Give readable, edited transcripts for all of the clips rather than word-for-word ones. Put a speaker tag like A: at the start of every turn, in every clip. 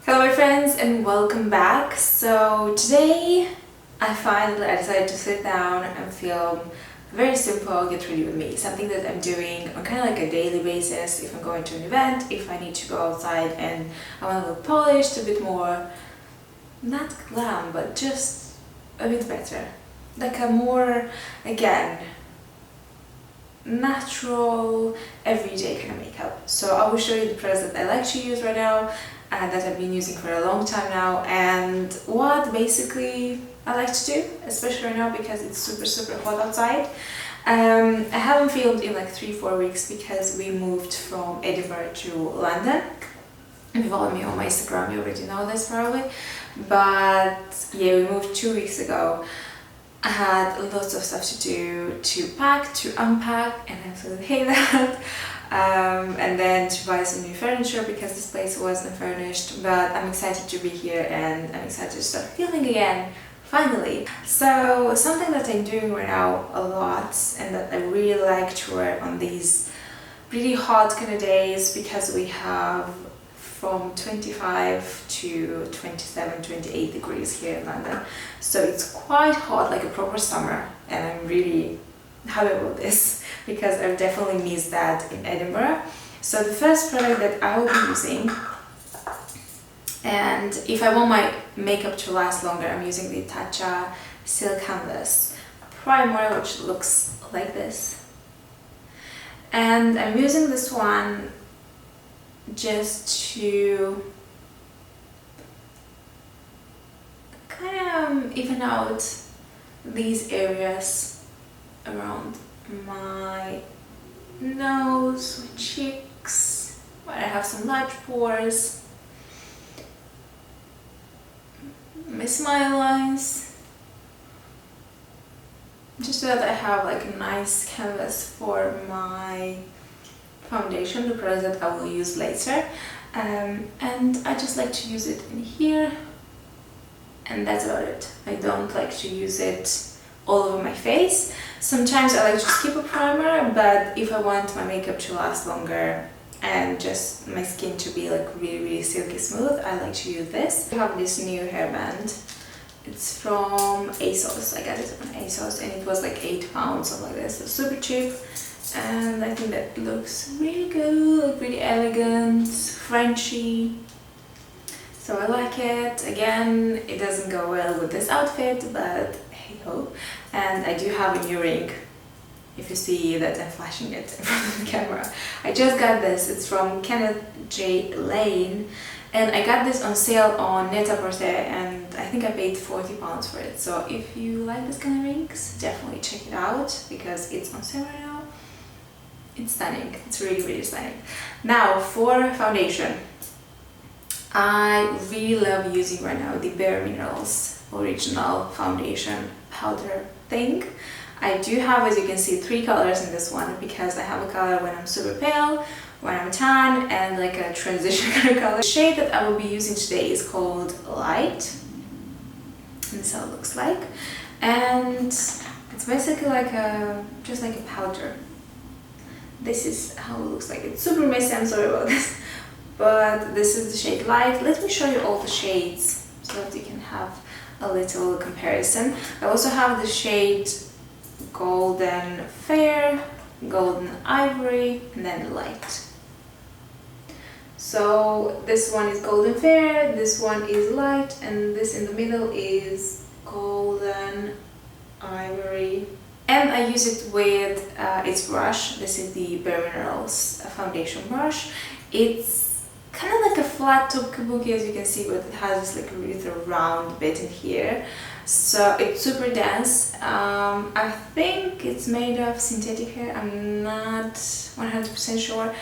A: Hello my friends and welcome back. So today I decided to sit down and film a very simple get ready with me, something that I'm doing on kind of like a daily basis if I'm going to an event, if I need to go outside and I want to look polished, a bit more, not glam, but just a bit better, like a more, again, natural, everyday kind of makeup. So I will show you the products that I like to use right now and that I've been using for a long time now, and what basically I like to do, especially right now because it's super hot outside. I haven't filmed in like 3-4 weeks because we moved from Edinburgh to London. If you follow me on my Instagram, you already know this probably, but yeah, we moved 2 weeks ago. I had lots of stuff to do, to pack, to unpack, and I absolutely hate that. And then to buy some new furniture because this place wasn't furnished, but I'm excited to be here and I'm excited to start filming again, finally. So something that I'm doing right now a lot and that I really like to wear on these really hot kind of days, because we have from 25 to 27, 28 degrees here in London. So it's quite hot, like a proper summer, and I'm really happy about this because I've definitely missed that in Edinburgh. So the first product that I will be using, and if I want my makeup to last longer, I'm using the Tatcha Silk Canvas Primer, which looks like this. And I'm using this one just to kind of even out these areas around my nose, cheeks, where I have some large pores, my smile lines, just so that I have like a nice canvas for my foundation, the product that I will use later. And I just like to use it in here, and that's about it. I don't like to use it all over my face. Sometimes I like to skip a primer, but if I want my makeup to last longer and just my skin to be like really silky smooth, I like to use this. I have this new hairband. It's from ASOS. I got it on ASOS and it was like £8, something like this. So super cheap, and I think that looks really good, like really elegant, Frenchy. So I like it. Again, it doesn't go well with this outfit, but hey ho. And I do have a new ring, if you see that I'm flashing it in front of the camera. I just got this. It's from Kenneth J. Lane, and I got this on sale on Net-a-Porter, and I think I paid £40 for it. So if you like this kind of rings, definitely check it out because it's on sale right now. It's stunning. It's really stunning. Now for foundation, I really love using right now the Bare Minerals original foundation powder thing. I do have, as you can see, 3 colors in this one because I have a color when I'm super pale, when I'm tan, and like a transition kind of color. The shade that I will be using today is called Light, and this is how it looks like, and it's basically like just like a powder. This is how it looks like. It's super messy, I'm sorry about this, but this is the shade Light. Let me show you all the shades so that you can have a little comparison. I also have the shade Golden Fair, Golden Ivory, and then Light. So this one is Golden Fair, this one is Light, and this in the middle is Golden Ivory. And I use it with its brush. This is the Bare Minerals foundation brush. It's kind of like a flat top kabuki, as you can see, but it has this like really round bit in here. So it's super dense. I think it's made of synthetic hair. I'm not 100% sure.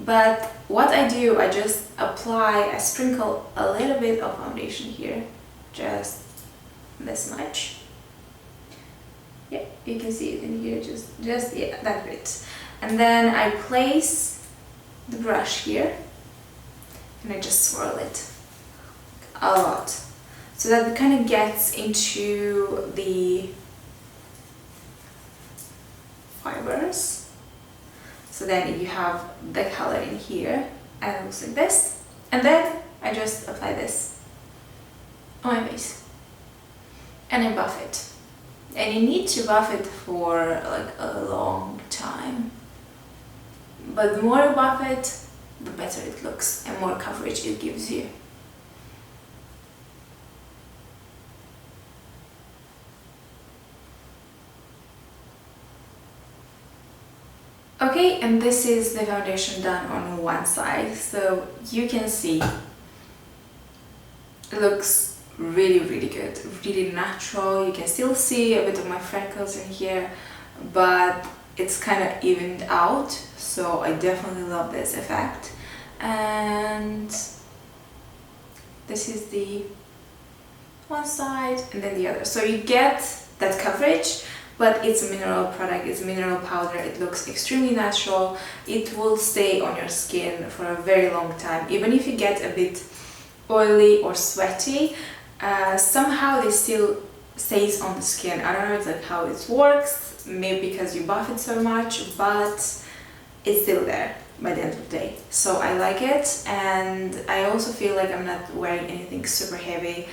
A: But what I do, I just I sprinkle a little bit of foundation here. Just this much. Yeah, you can see it in here, just yeah, that bit. And then I place the brush here and I just swirl it a lot so that it kind of gets into the fibers. So then you have the color in here and it looks like this. And then I just apply this on my face and I buff it. And you need to buff it for like a long time. But the more you buff it, the better it looks and more coverage it gives you. Okay, and this is the foundation done on one side, so you can see it looks really good, really natural. You can still see a bit of my freckles in here, but it's kind of evened out, so I definitely love this effect. And this is the one side and then the other, so you get that coverage, but it's a mineral product, it's a mineral powder, it looks extremely natural, it will stay on your skin for a very long time. Even if you get a bit oily or sweaty, somehow it still stays on the skin. I don't know if that's how it works, maybe because you buff it so much, but it's still there by the end of the day. So I like it, and I also feel like I'm not wearing anything super heavy.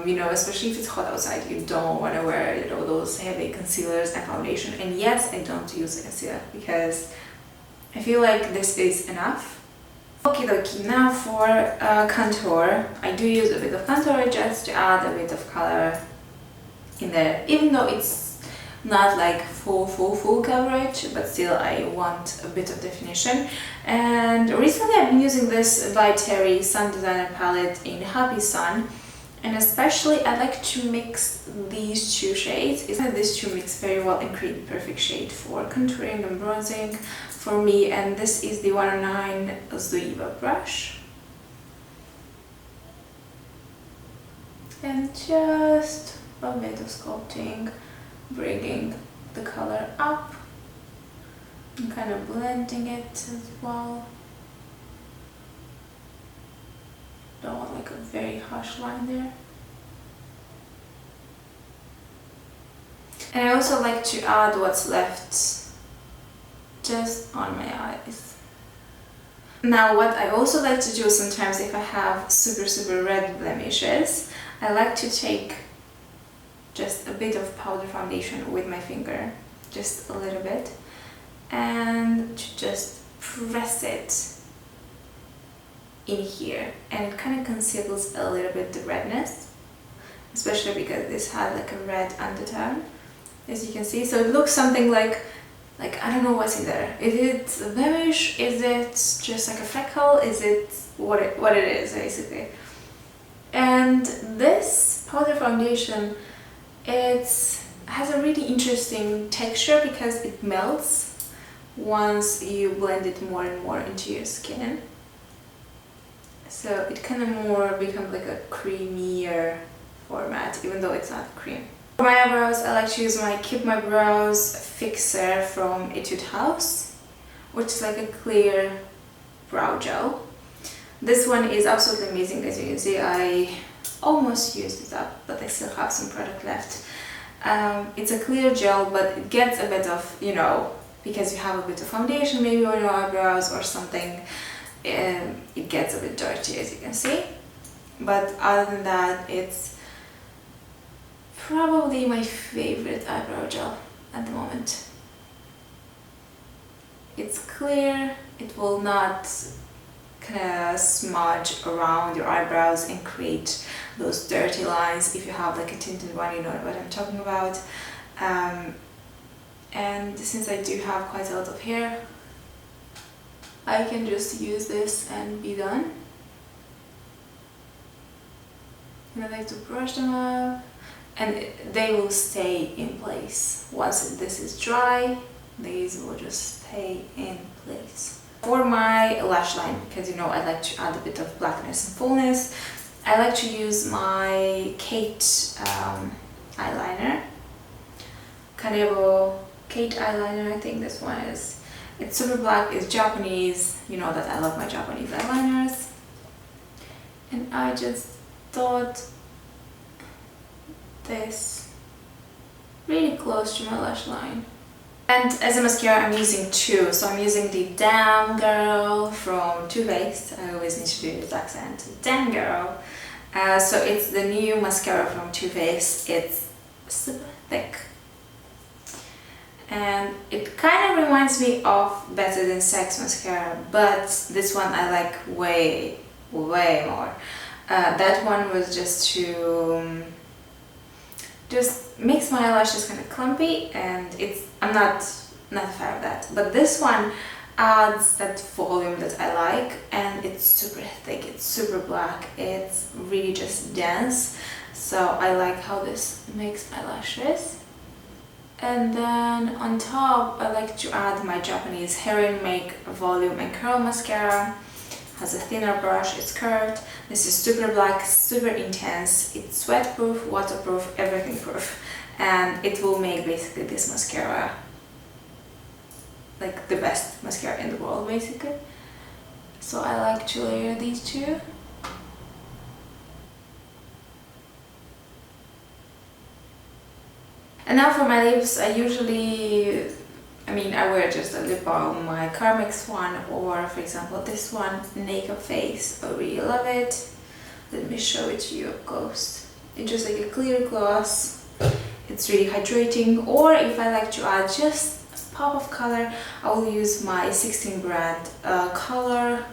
A: You know, especially if it's hot outside, you don't want to wear, you know, those heavy concealers and foundation. And yes, I don't use a concealer because I feel like this is enough. Okie dokie, now for contour. I do use a bit of contour just to add a bit of color in there, even though it's not like full coverage, but still I want a bit of definition. And recently I've been using this ByTerry Sun Designer palette in Happy Sun. And especially I like to mix these two shades. These two mix very well and create the perfect shade for contouring and bronzing for me. And this is the 109 Zoeva brush. And just a bit of sculpting, bringing the color up and kind of blending it as well. Don't want like a very harsh line there. And I also like to add what's left just on my eyes. Now what I also like to do sometimes if I have super red blemishes, I like to take just a bit of powder foundation with my finger, just a little bit, and to just press it in here, and it kind of conceals a little bit the redness, especially because this had like a red undertone, as you can see. So it looks something like I don't know what's in there. Is it a blemish? Is it just like a freckle? Is it what it is basically? And this powder foundation, it has a really interesting texture because it melts once you blend it more and more into your skin. So it kind of more becomes like a creamier format, even though it's not cream. For my eyebrows, I like to use my Keep My Brows Fixer from Etude House, which is like a clear brow gel. This one is absolutely amazing. As you can see, I almost used it up, but I still have some product left. It's a clear gel, but it gets a bit of, you know, because you have a bit of foundation maybe on your eyebrows or something, it gets a bit dirty, as you can see. But other than that, it's probably my favorite eyebrow gel at the moment. It's clear, it will not kind of smudge around your eyebrows and create those dirty lines. If you have like a tinted one, you know what I'm talking about. And since I do have quite a lot of hair, I can just use this and be done. And I like to brush them up, and they will stay in place. Once this is dry, these will just stay in place. For my lash line, because you know I like to add a bit of blackness and fullness, I like to use my Kate eyeliner. Kanebo Kate eyeliner, I think this one is. It's super black, it's Japanese, you know that I love my Japanese eyeliners. And I just thought this really close to my lash line. And as a mascara, I'm using two. So I'm using the Damn Girl from Too Faced. I always need to do this accent. Damn Girl. So it's the new mascara from Too Faced. It's super thick. And it kind of reminds me of Better Than Sex mascara, but this one I like way more. That one was just to just makes my eyelashes kind of clumpy, and I'm not a fan of that. But this one adds that volume that I like, and it's super thick, it's super black, it's really just dense. So I like how this makes my lashes. And then on top, I like to add my Japanese Heroine Make Volume and Curl Mascara. Has a thinner brush, it's curved. This is super black, super intense. It's sweat proof, waterproof, everything proof. And it will make basically this mascara like the best mascara in the world basically. So I like to layer these two. And now for my lips, I wear just a lip balm, my Carmex one, or for example this one, NakeupFace. I really love it. Let me show it to you up close. It's just like a clear gloss. It's really hydrating. Or if I like to add just a pop of color, I will use my 16 brand Color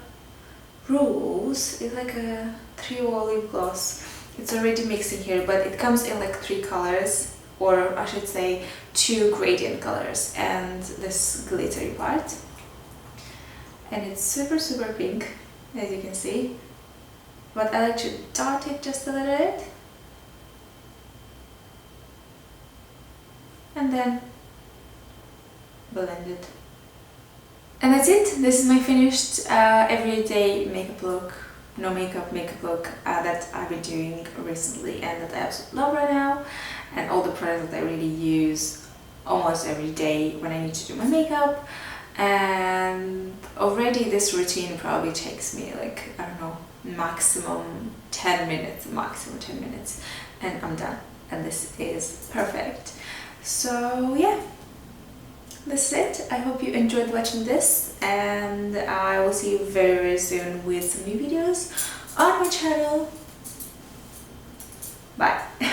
A: Rules. It's like a 3-wall lip gloss. It's already mixed in here, but it comes in like 3 colors. Or I should say 2 gradient colors and this glittery part. And it's super pink, as you can see. But I like to dot it just a little bit. And then blend it. And that's it. This is my finished everyday makeup look. No makeup look that I've been doing recently and that I absolutely love right now, and all the products that I really use almost every day when I need to do my makeup. And already this routine probably takes me like, I don't know, maximum 10 minutes, and I'm done, and this is perfect. So yeah, this is it. I hope you enjoyed watching this, and I will see you very soon with some new videos on my channel.